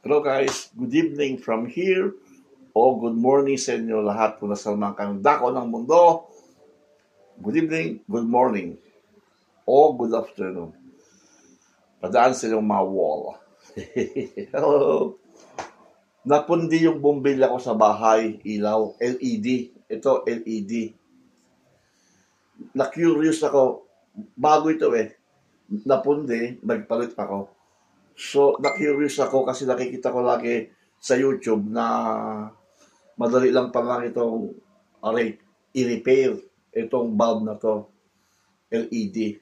Hello guys, good evening from here o good morning sa inyo lahat kung nasa mga kayong dako ng mundo. Good evening, good morning o good afternoon. Padaan sa inyong mga wall. Hello. Napundi yung bumbilya ko sa bahay, ilaw, LED. Ito, LED. Na-curious ako, bago ito napundi, nagpalit ako. So, na-curious ako kasi nakikita ko lagi sa YouTube na madali lang pa lang itong i-repair itong bulb na to, LED.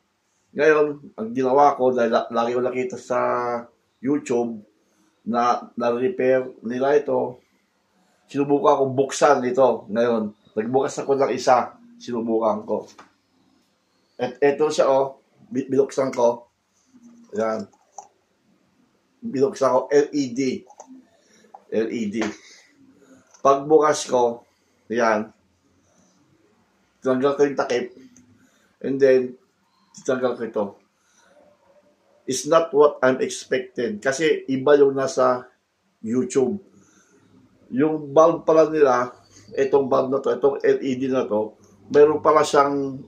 Ngayon, ang ginawa ko, dahil lagi ko nakita sa YouTube na na-repair nila ito, sinubukan ko buksan ito. Ngayon, nagbukas ako ng isa, sinubukan ko. At ito siya, binuksan ko. Ayan. Binuksan ko, LED. Pagbukas ko, yan, tinanggal ko yung takip, and then, tinanggal ko ito. It's not what I'm expected, kasi iba yung nasa YouTube. Yung bulb pala nila, itong bulb na to, itong LED na to, meron pala siyang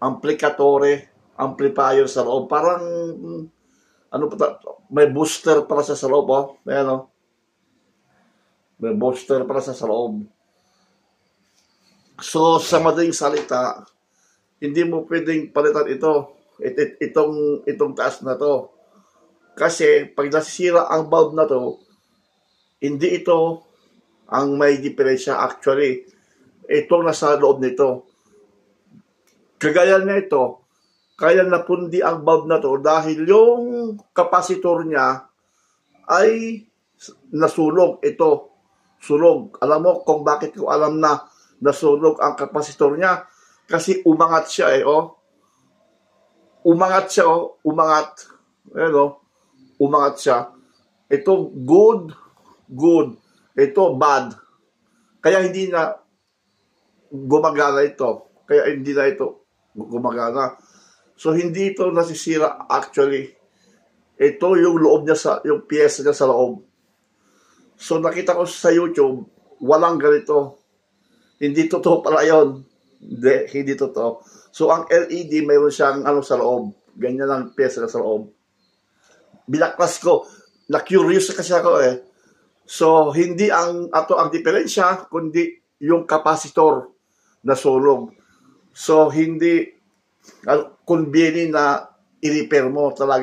amplifier sa loob. Parang, may booster para sa loob, Ayan, may booster para sa loob. So, sa madaling salita, hindi mo pwedeng palitan itong taas na to. Kasi, pag nasisira ang bulb na to, hindi ito ang may diferensya. Actually, itong nasa loob nito. Kagaya na ito, kaya napundi ang bulb na to dahil yung kapasitor niya ay nasunog. Ito, sunog. Alam mo kung bakit ko alam na nasunog ang kapasitor niya? Kasi umangat siya Umangat siya, umangat. Ayan, umangat siya. Ito, good. Ito, bad. Kaya hindi na gumagana ito. Kaya hindi na ito gumagana. So, hindi ito nasisira actually. Ito yung loob niya yung piyesa niya sa loob. So, nakita ko sa YouTube, walang ganito. Hindi totoo pala yun. Hindi totoo. So, ang LED, mayroon siyang sa loob. Ganyan lang piyesa niya sa loob. Binaklas ko. Na-curious kasi ako So, hindi ang diferensya, kundi yung kapasitor na sunog. So, hindi convenient na i-repair mo talaga.